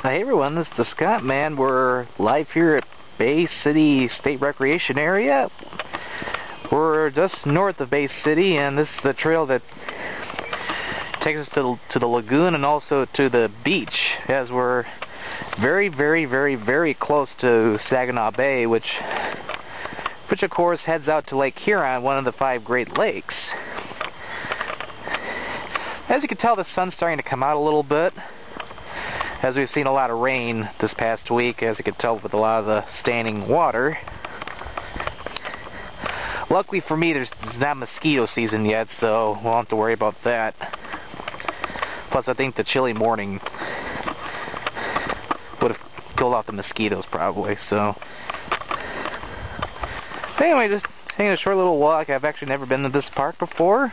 Hey everyone, this is the Scott Man. We're live here at Bay City State Recreation Area. We're just north of Bay City, and this is the trail that takes us to the lagoon and also to the beach, as we're very close to Saginaw Bay, which of course heads out to Lake Huron, one of the 5 Great Lakes. As you can tell, the sun's starting to come out a little bit, as we've seen a lot of rain this past week, as you can tell with a lot of the standing water. Luckily for me, it's not mosquito season yet, so we won't have to worry about that. Plus, I think the chilly morning would have killed off the mosquitoes probably, so. Anyway, just taking a short little walk. I've actually never been to this park before.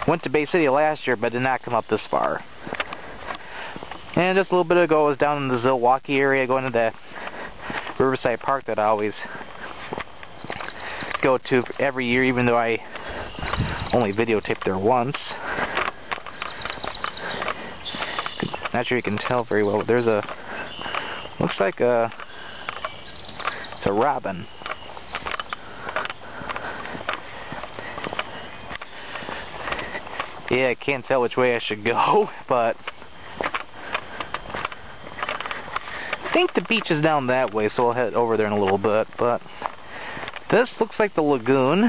Went to Bay City last year, but did not come up this far. And just a little bit ago, I was down in the Zilwaukee area, going to the Riverside Park that I always go to every year, even though I only videotaped there once. Not sure you can tell very well, but there's a, looks like it's a robin. Yeah, I can't tell which way I should go, but I think the beach is down that way, so I'll head over there in a little bit. But this looks like the lagoon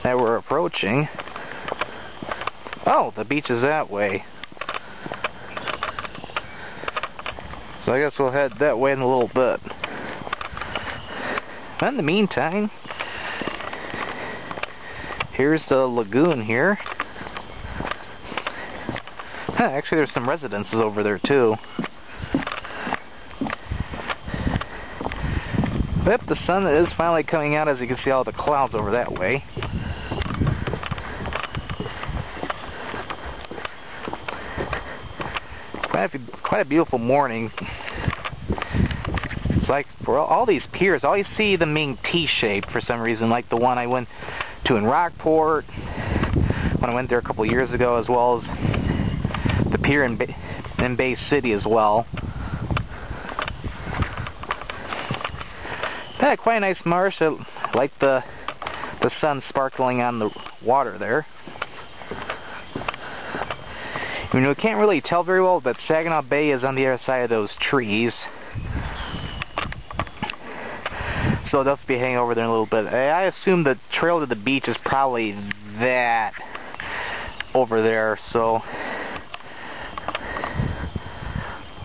that we're approaching. Oh, the beach is that way. So I guess we'll head that way in a little bit. In the meantime, here's the lagoon here. Actually, there's some residences over there too. Yep, the sun is finally coming out, as you can see all the clouds over that way. Quite a beautiful morning. It's like for all these piers, all you see them being T-shaped for some reason, like the one I went to in Rockport when I went there a couple years ago, as well as the pier in Bay City as well. Yeah, quite a nice marsh. I like the sun sparkling on the water there. You know, you can't really tell very well, but Saginaw Bay is on the other side of those trees. So I'll definitely be hanging over there in a little bit. I assume the trail to the beach is probably that over there, so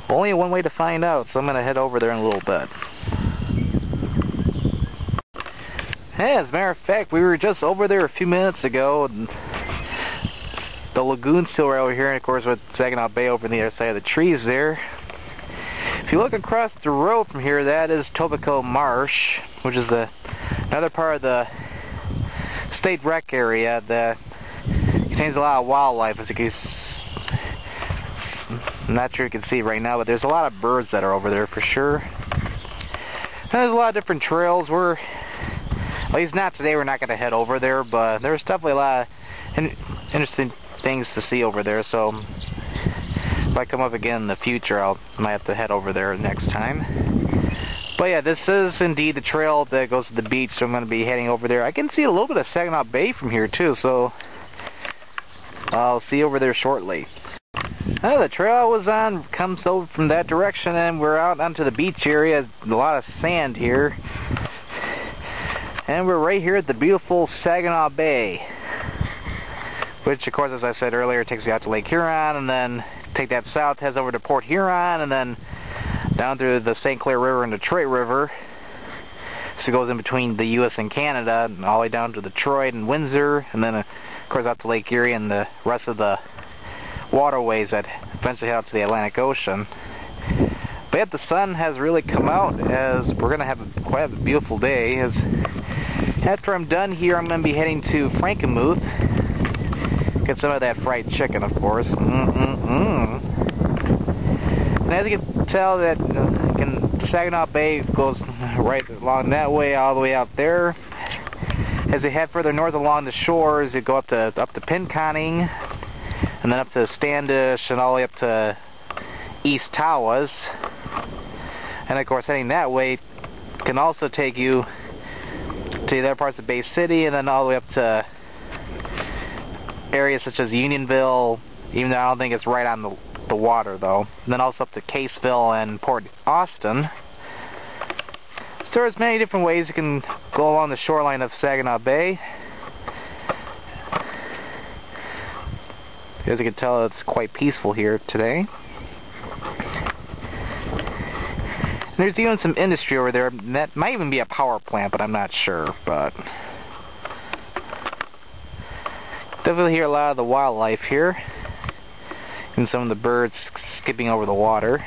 only one way to find out, so I'm going to head over there in a little bit. Hey, as a matter of fact, we were just over there a few minutes ago, and the lagoon's still right over here, and of course with Saginaw Bay over on the other side of the trees there. If you look across the road from here, that is Tobeco Marsh, which is another part of the state rec area that contains a lot of wildlife, as you can I'm not sure you can see right now, but there's a lot of birds that are over there for sure. And there's a lot of different trails. At least not today, we're not going to head over there, but there's definitely a lot of interesting things to see over there, so if I come up again in the future, I might have to head over there next time. But yeah, this is indeed the trail that goes to the beach, so I'm going to be heading over there. I can see a little bit of Saginaw Bay from here too, so I'll see you over there shortly. The trail I was on comes over from that direction, and we're out onto the beach area. A lot of sand here. And we're right here at the beautiful Saginaw Bay, which of course, as I said earlier, takes you out to Lake Huron, and then take that south, heads over to Port Huron, and then down through the St. Clair River and Detroit River. So it goes in between the U.S. and Canada, and all the way down to Detroit and Windsor, and then of course out to Lake Erie and the rest of the waterways that eventually head out to the Atlantic Ocean. But yet the sun has really come out, as we're going to have quite a beautiful day. As after I'm done here, I'm going to be heading to Frankenmuth. Get some of that fried chicken, of course. And as you can tell, that Saginaw Bay goes right along that way, all the way out there. As you head further north along the shores, you go up to Pinconning, and then up to Standish, and all the way up to East Tawas, and of course heading that way can also take you to the other parts of Bay City, and then all the way up to areas such as Unionville, even though I don't think it's right on the water though, and then also up to Caseville and Port Austin. So there's many different ways you can go along the shoreline of Saginaw Bay. As you can tell, it's quite peaceful here today. And there's even some industry over there. That might even be a power plant, but I'm not sure. But definitely hear a lot of the wildlife here, and some of the birds skipping over the water.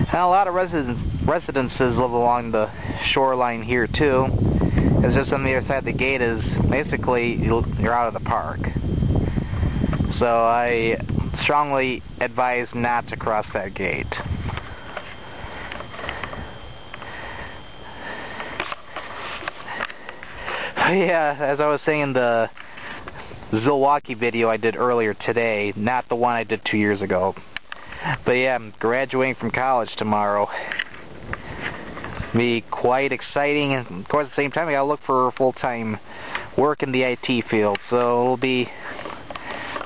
And a lot of residences live along the shoreline here too. It's just on the other side of the gate is basically you're out of the park. So I strongly advise not to cross that gate. Yeah, as I was saying, the Zilwaukee video I did earlier today, not the one I did 2 years ago. But yeah, I'm graduating from college tomorrow. It'll be quite exciting, and of course at the same time I gotta look for full-time work in the IT field, so it'll be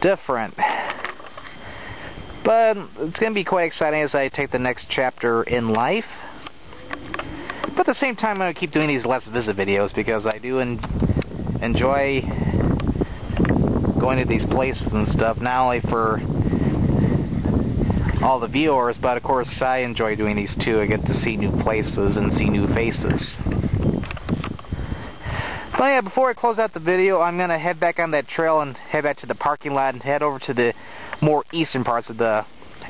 different. But it's gonna be quite exciting as I take the next chapter in life. But at the same time, I'm going to keep doing these Let's Visit videos because I do enjoy going to these places and stuff, not only for all the viewers, but of course I enjoy doing these too. I get to see new places and see new faces. But yeah, before I close out the video, I'm going to head back on that trail and head back to the parking lot and head over to the more eastern parts of the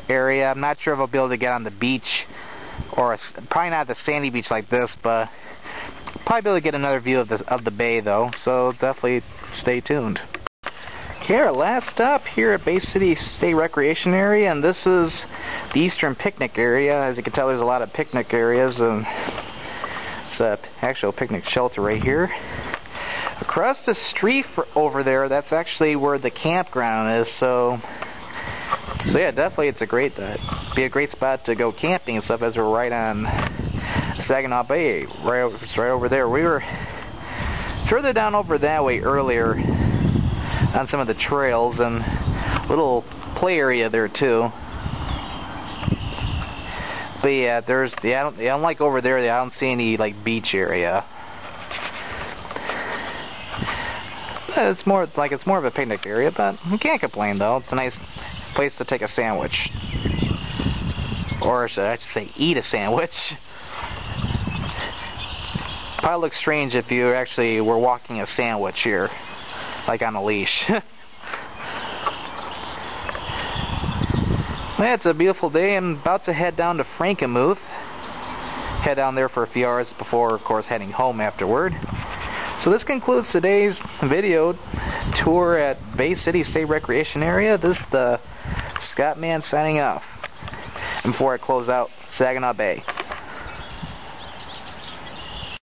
area. I'm not sure if I'll be able to get on the beach, or probably not the sandy beach like this, but probably be able to get another view of the bay though, so definitely stay tuned. Here, our last stop here at Bay City State Recreation Area, and this is the eastern picnic area. As you can tell, there's a lot of picnic areas, and it's an actual picnic shelter right here. Across the street over there, that's actually where the campground is, so yeah, definitely it's be a great spot to go camping and stuff, as we're right on Saginaw Bay, right over there. We were further down over that way earlier on some of the trails, and a little play area there too. But yeah, unlike over there, I don't see any like beach area. It's more of a picnic area, but you can't complain though. It's a nice place to take a sandwich, or should I say eat a sandwich. Probably looks strange if you actually were walking a sandwich here, like on a leash. Yeah, it's a beautiful day. I'm about to head down to Frankenmuth. Head down there for a few hours before, of course, heading home afterward. So this concludes today's video tour at Bay City State Recreation Area. This is the Scott Man signing off. And before I close out, Saginaw Bay.